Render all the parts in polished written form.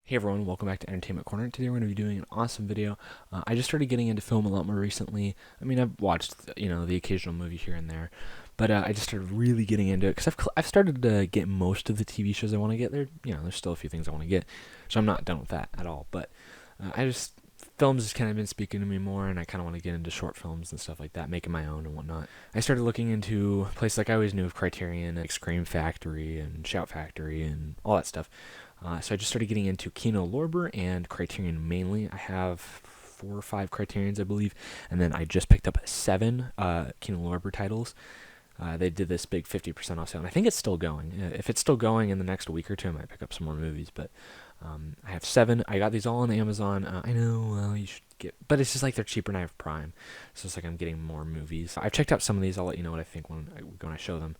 Hey everyone, welcome back to Entertainment Corner. Today we're going to be doing an awesome video. I just started getting into film a lot more recently. I mean, I've watched, the occasional movie here and there, but I just started really getting into it because I've started to get most of the TV shows I want to get. There's still a few things I want to get, so I'm not done with that at all. But films has kind of been speaking to me more, and I kind of want to get into short films and stuff like that, making my own and whatnot. I started looking into places like I always knew of Criterion, like Scream Factory and Shout Factory and all that stuff. So I just started getting into Kino Lorber and Criterion mainly. I have 4 or 5 Criterions, I believe, and then I just picked up 7 Kino Lorber titles. They did this big 50% off sale, and I think it's still going. If it's still going in the next week or two, I might pick up some more movies. But I have 7. I got these all on Amazon. I know you should get, but it's just like they're cheaper, and I have Prime, so it's like I'm getting more movies. I've checked out some of these. I'll let you know what I think when I show them.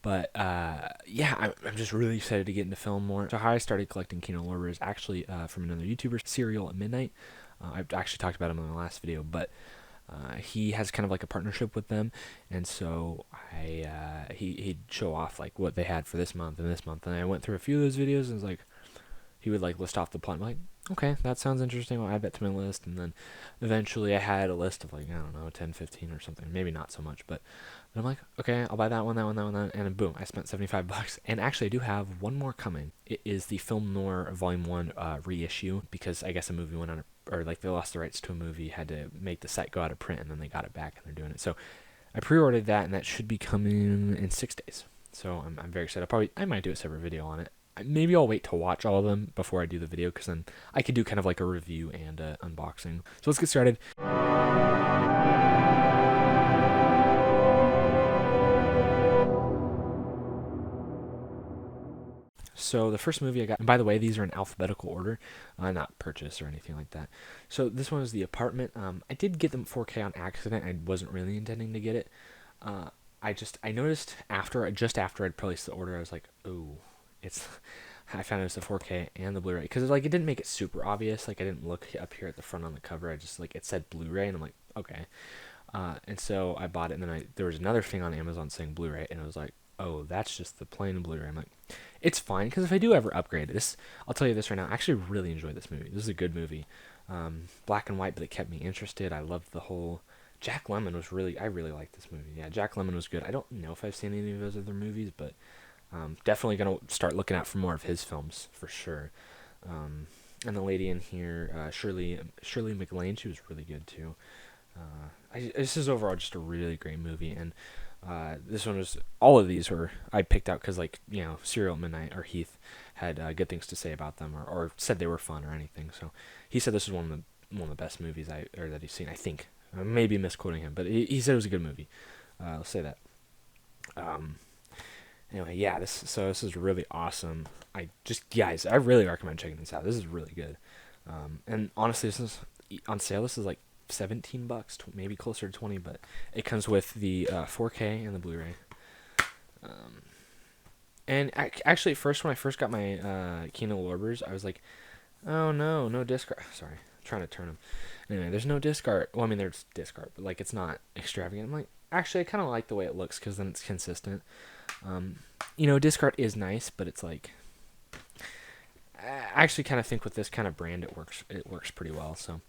But I'm just really excited to get into film more. So how I started collecting Kino Lorber is actually from another YouTuber, Serial at Midnight. I've actually talked about him in the last video, but he has kind of like a partnership with them, and so he'd show off like what they had for this month, and I went through a few of those videos, and it was like he would like list off the plot. I'm like, okay, that sounds interesting. I'll add that to my list, and then eventually I had a list of like, I don't know, 10, 15 or something, maybe not so much, but I'm like, okay, I'll buy that one, and then boom, I spent $75. And actually, I do have one more coming. It is the Film Noir Volume 1 reissue, because I guess a movie went on, or like they lost the rights to a movie, had to make the set go out of print, and then they got it back, and they're doing it. So I pre-ordered that, and that should be coming in 6 days. So I'm very excited. I might do a separate video on it. Maybe I'll wait to watch all of them before I do the video, because then I could do kind of like a review and unboxing. So let's get started. So the first movie I got, and by the way, these are in alphabetical order, not purchase or anything like that. So this one is The Apartment. I did get them 4K on accident. I wasn't really intending to get it. I noticed after I'd placed the order, I was like, oh, it's. I found it was the 4K and the Blu-ray, because like it didn't make it super obvious. Like I didn't look up here at the front on the cover. I just like it said Blu-ray, and I'm like, okay. And so I bought it, and then there was another thing on Amazon saying Blu-ray, and it was like, oh, that's just the plain Blu-ray. I'm like, it's fine, because if I do ever upgrade this, I'll tell you this right now, I actually really enjoyed this movie. This is a good movie. Black and white, but it kept me interested. I loved the whole... Jack Lemmon was I really liked this movie. Yeah, Jack Lemmon was good. I don't know if I've seen any of his other movies, but definitely going to start looking out for more of his films, for sure. And the lady in here, Shirley MacLaine, she was really good, too. This is overall just a really great movie, and this one was, all of these were, I picked out because, like, Serial at Midnight, or Heath, had good things to say about them, or said they were fun or anything, so he said this was one of the best movies that he's seen, I think. I may be misquoting him, but he said it was a good movie. I'll say that. Anyway, yeah, this is really awesome. Guys, I really recommend checking this out. This is really good. And honestly, this is on sale. This is like $17, maybe closer to 20, but it comes with the 4K and the Blu-ray. And actually, at first, when I first got my Kino Lorbers, I was like, oh no disc art. Sorry, I'm trying to turn them. Anyway, there's no disc art. Well, I mean, there's disc art, but like it's not extravagant. I'm like, actually, I kind of like the way it looks, because then it's consistent. Disc art is nice, but it's like, I actually kind of think with this kind of brand, it works pretty well. So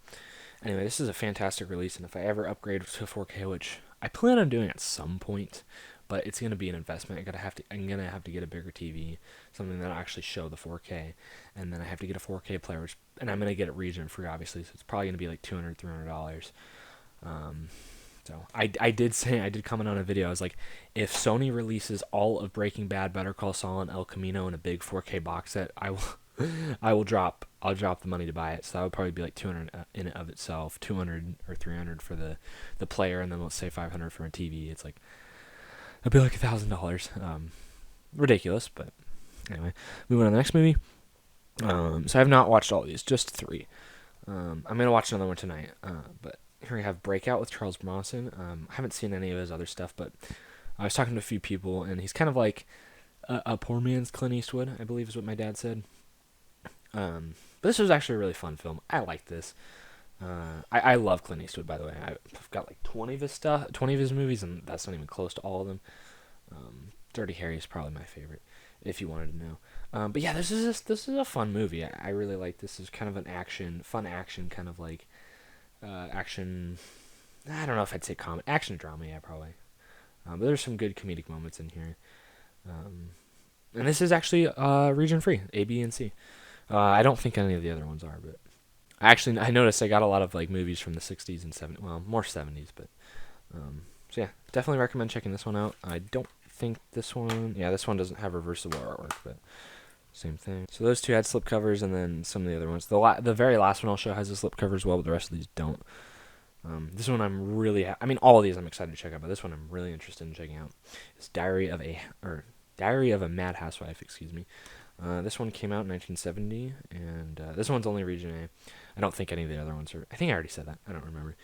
anyway, this is a fantastic release, and if I ever upgrade to 4K, which I plan on doing at some point, but it's going to be an investment. I'm gonna have to get a bigger TV, something that'll actually show the 4K, and then I have to get a 4K player, and I'm gonna get it region free, obviously. So it's probably gonna be like $200, $300. So I did comment on a video. I was like, if Sony releases all of Breaking Bad, Better Call Saul, and El Camino in a big 4K box set, I'll drop the money to buy it. So that would probably be like $200 in and of itself, $200 or $300 for the player, and then let's say $500 for a TV. It's like, it'd be like $1,000. Ridiculous, but anyway, moving on to the next movie. So I have not watched all of these, just 3. I'm gonna watch another one tonight. But here we have Breakout with Charles Bermanson. I haven't seen any of his other stuff, but I was talking to a few people, and he's kind of like a poor man's Clint Eastwood, I believe is what my dad said. But this was actually a really fun film. I liked this. I love Clint Eastwood, by the way. I've got like 20 of his movies, and that's not even close to all of them. Dirty Harry is probably my favorite. if you wanted to know. But yeah, this is a fun movie. I really like this. Is kind of an fun action, kind of like action. I don't know if I'd say action drama. Yeah, probably. But there's some good comedic moments in here. And this is actually region free, A, B, and C. I don't think any of the other ones are, but I noticed I got a lot of like movies from the 60s and 70s. Well, more 70s, but so yeah, definitely recommend checking this one out. I don't think this one. Yeah, this one doesn't have reversible artwork, but same thing. So those two had slipcovers, and then some of the other ones. The very last one I'll show has a slipcover as well, but the rest of these don't. This one I'm really. I mean, all of these I'm excited to check out, but this one I'm really interested in checking out. It's Diary of a Mad Housewife. Excuse me. This one came out in 1970, and this one's only region A. I don't think any of the other ones are. I think I already said that. I don't remember.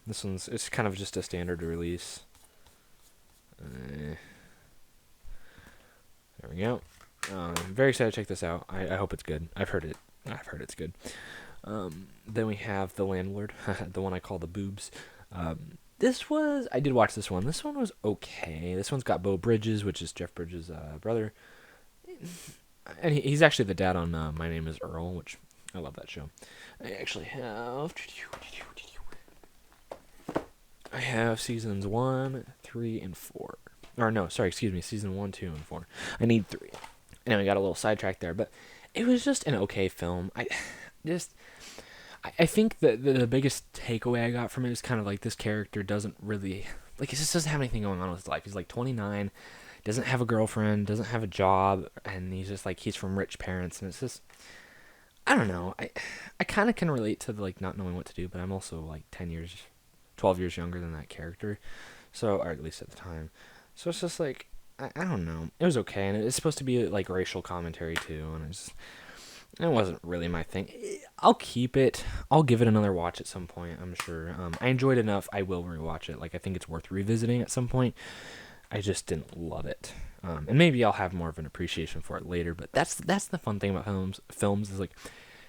It's kind of just a standard release. There we go. Very excited to check this out. I hope it's good. I've heard it's good. Then we have The Landlord, the one I call the boobs. I did watch this one. This one was okay. This one's got Beau Bridges, which is Jeff Bridges' brother. And he's actually the dad on My Name is Earl, which I love that show. I have seasons 1, 3, and 4. Or no, sorry, excuse me, season 1, 2, and 4. I need 3. Anyway, I got a little sidetracked there, but it was just an okay film. I think that the biggest takeaway I got from it is kind of like this character doesn't really, like, he just doesn't have anything going on with his life. He's like 29, doesn't have a girlfriend, doesn't have a job, and he's just like, he's from rich parents, and it's just, I don't know. I kind of can relate to the, like, not knowing what to do, but I'm also like 12 years younger than that character, so, or at least at the time. So it's just like, I don't know. It was okay, and it's supposed to be like racial commentary too, and it wasn't really my thing. I'll keep it. I'll give it another watch at some point, I'm sure. I enjoyed it enough. I will rewatch it. Like, I think it's worth revisiting at some point. I just didn't love it. And maybe I'll have more of an appreciation for it later, but that's the fun thing about films is, like,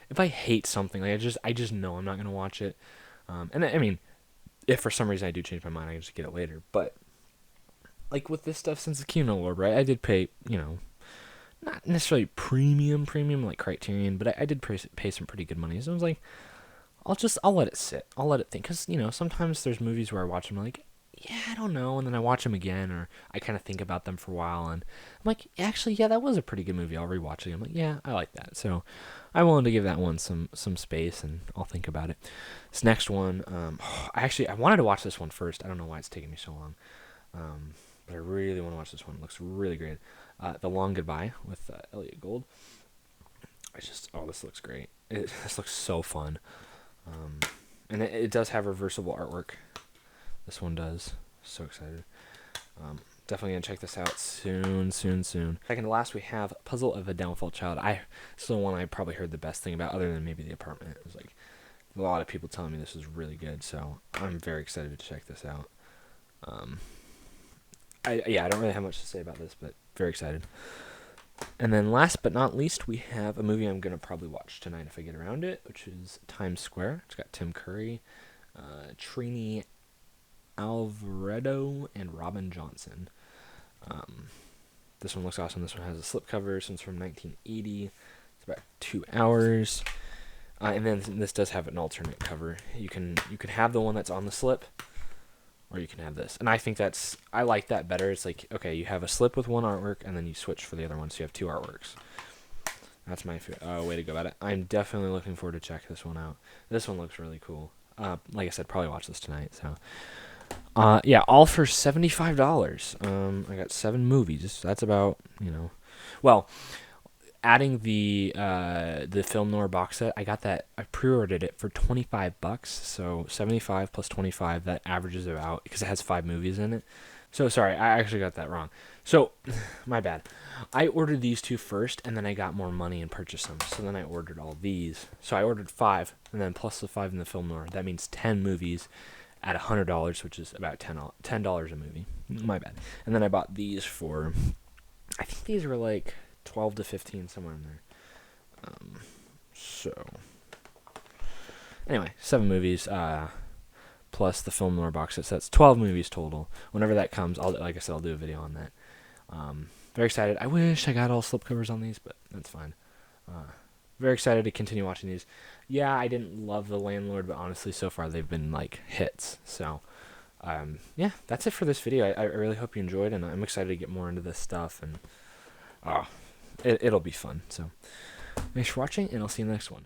if I hate something, like, I just know I'm not going to watch it. And I mean, if for some reason I do change my mind, I can just get it later. But, like, with this stuff, since the Kino Lorber, right, I did pay, not necessarily premium like Criterion, but I did pay some pretty good money. So I was like, I'll let it sit. I'll let it think. Because, sometimes there's movies where I watch them like, yeah, I don't know. And then I watch them again, or I kind of think about them for a while. And I'm like, actually, yeah, that was a pretty good movie. I'll rewatch it. I'm like, yeah, I like that. So I'm willing to give that one some space, and I'll think about it. This next one, I wanted to watch this one first. I don't know why it's taking me so long. But I really want to watch this one. It looks really great. The Long Goodbye with Elliot Gould. This looks great. This looks so fun. And it does have reversible artwork. This one does. So excited. Definitely going to check this out soon. Second to last, we have Puzzle of a Downfall Child. This is the one I probably heard the best thing about, other than maybe The Apartment. It was like a lot of people telling me this was really good, so I'm very excited to check this out. I don't really have much to say about this, but very excited. And then last but not least, we have a movie I'm going to probably watch tonight if I get around it, which is Times Square. It's got Tim Curry, Trini Alvaredo, and Robin Johnson. This one looks awesome. This one has a slipcover. This one's from 1980. It's about 2 hours. And then this does have an alternate cover. You can have the one that's on the slip, or you can have this. And I think I like that better. It's like, okay, you have a slip with one artwork, and then you switch for the other one, so you have 2 artworks. That's my way to go about it. I'm definitely looking forward to check this one out. This one looks really cool. Like I said, probably watch this tonight. So, all for $75. I got 7 movies. That's about, well, adding the film noir box set, I pre-ordered it for $25, so 75 plus 25, that averages about, because it has 5 movies in it. So sorry, I actually got that wrong. So my bad. I ordered these 2 first, and then I got more money and purchased them. So then I ordered all these. So I ordered 5, and then plus the 5 in the film noir. That means 10 movies at $100, which is about $10 a movie. My bad. And then I bought these for, I think these were like 12 to 15, somewhere in there. So anyway, 7 movies plus the film noir box set. So that's 12 movies total. Whenever that comes, like I said, I'll do a video on that. very excited. I wish I got all slipcovers on these, but that's fine. Very excited to continue watching these. Yeah, I didn't love The Landlord, but honestly, so far they've been like hits. So, yeah, that's it for this video. I really hope you enjoyed, and I'm excited to get more into this stuff, and it'll be fun. So, thanks for watching, and I'll see you in the next one.